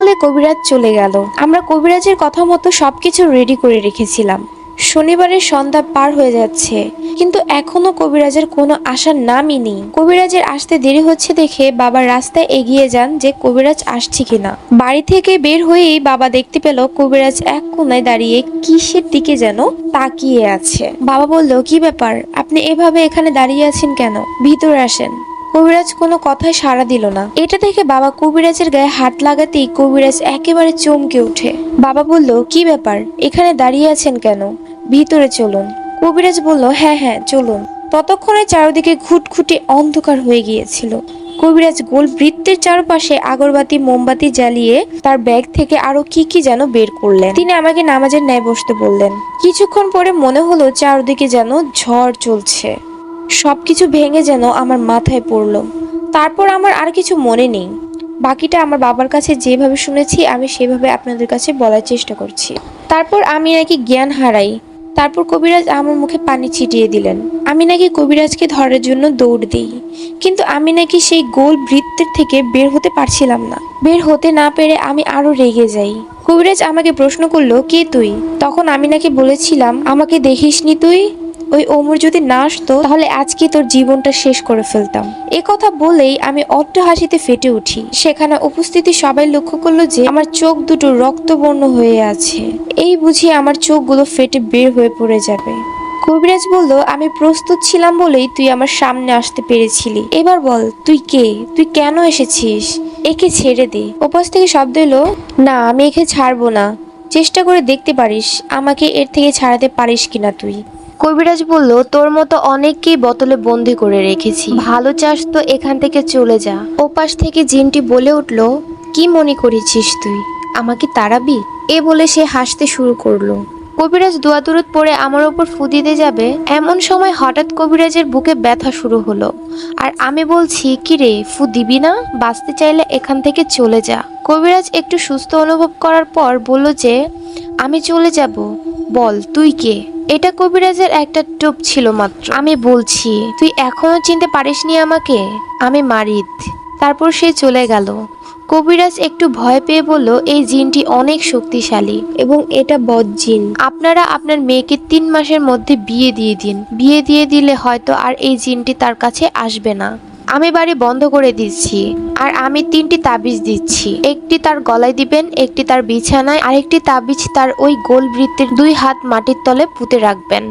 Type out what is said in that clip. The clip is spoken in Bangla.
বলে কবিরাজ চলে গেল। আমরা কবিরাজের কথা মতো সবকিছু রেডি করে রেখেছিলাম। শনিবারের সন্ধ্যা পার হয়ে যাচ্ছে, কিন্তু এখনো কবিরাজের কোনো আসার নামই নেই। কবিরাজের আসতে দেরি হচ্ছে দেখে বাবা রাস্তায় এগিয়ে যান যে কবিরাজ আসছে কিনা। বাড়ি থেকে বের হয়েই বাবা দেখতে পেল কবিরাজ এক কোণায় দাঁড়িয়ে কিসের দিকে যেন তাকিয়ে আছে। বাবা বলল, কি ব্যাপার, আপনি এভাবে এখানে দাঁড়িয়ে আছেন কেন? ভিতরে আসেন। কবিরাজ কোনো কথায় সাড়া দিল না। এটা দেখে বাবা কবিরাজের গায়ে হাত লাগাতেই কবিরাজ একেবারে চমকে ওঠে। বাবা বলল, কি ব্যাপার, এখানে দাঁড়িয়ে আছেন কেন? ভিতরে চলুন। কবিরাজ বলল, হ্যাঁ হ্যাঁ চলুন। ততক্ষণে চারদিকে ঘুটঘুটে অন্ধকার হয়ে গিয়েছিল। কবিরাজ গোল বৃত্তের চারপাশে আগরবাতি মোমবাতি জ্বালিয়ে তার ব্যাগ থেকে আরো কি কি যেন বের করলেন। তিনি আমাকে নামাজের ন্যায় বসতে বললেন। কিছুক্ষণ পরে মনে হলো চারদিকে যেন ঝড় চলছে, সবকিছু ভেঙে যেন আমার মাথায় পড়লো। তারপর আমার আর কিছু মনে নেই। বাকিটা আমার বাবার কাছে যেভাবে শুনেছি আমি সেভাবে আপনাদের কাছে বলার চেষ্টা করছি। তারপর আমি নাকি জ্ঞান হারাই। তারপর কবিরাজ আমার মুখে পানি ছিটিয়ে দিলেন। আমি নাকি কবিরাজকে ধরার জন্য দৌড় দিই, কিন্তু আমি নাকি সেই গোল বৃত্তের থেকে বের হতে পারছিলাম না। বের হতে না পেরে আমি আরো রেগে যাই। কবিরাজ আমাকে প্রশ্ন করলো, কে তুই? তখন আমি নাকি বলেছিলাম, আমাকে দেখিসনি তুই? ওই ওমর যদি না আসতো তাহলে আজকে তোর জীবনটা শেষ করে ফেলতাম। এ কথা বলেই আমি অট্ট হাসিতে ফেটে উঠি। সেখানে উপস্থিতি সবাই লক্ষ্য করলো যে আমার চোখ দুটো রক্তবর্ণ হয়ে আছে। এই বুঝি আমার চোখগুলো ফেটে বের হয়ে পড়ে যাবে। কবিরাজ বলল, আমি প্রস্তুত ছিলাম বলেই তুই আমার সামনে আসতে পেরেছিলি। এবার বল, তুই কে? তুই কেন এসেছিস? একে ছেড়ে দে। ওপাশ থেকে শব্দ এলো, না আমি একে ছাড়বো না। চেষ্টা করে দেখতে পারিস আমাকে এর থেকে ছাড়াতে পারিস কিনা তুই। কবিরাজ বলল, তোর মতো অনেককেই বোতলে বন্দি করে রেখেছি, ভালো চাস তো এখান থেকে চলে যা। ওপাশ থেকে জিনটি বলে উঠল, কি মনে করেছিস তুই আমাকে তাড়াবি? এ বলে সে হাসতে শুরু করলো। কবিরাজ দোয়া দরুদ পড়ে আমার ওপর ফু দিতে যাবে, এমন সময় হঠাৎ কবিরাজের বুকে ব্যথা শুরু হলো। আর আমি বলছি, কি রে, ফু দিবি না? বাঁচতে চাইলে এখান থেকে চলে যা। কবিরাজ একটু সুস্থ অনুভব করার পর বলল যে, আমি চলে যাব? বল তুই কে? এটা কবিরাজের একটা টোপ ছিল মাত্র। আমি বলছি, তুই এখনো চিনতে পারিসনি আমাকে? আমি মারিদ। তারপর সে চলে গেল। কবিরাজ একটু ভয় পেয়ে বলল, এই জিনটি অনেক শক্তিশালী এবং এটা বদ জিন। আপনারা আপনার মেয়েকে 3 মাসের মধ্যে বিয়ে দিয়ে দিন। বিয়ে দিয়ে দিলে হয়তো আর এই জিনটি তার কাছে আসবে না। আমি বাড়ি বন্ধ করে দিচ্ছি, আর আমি 3টি তাবিজ দিচ্ছি। একটি তার গলায় দিবেন, একটি তার বিছানায়, আরেকটি তাবিজ তার ওই গোল বৃত্তের 2 হাত মাটির তলে পুঁতে রাখবেন।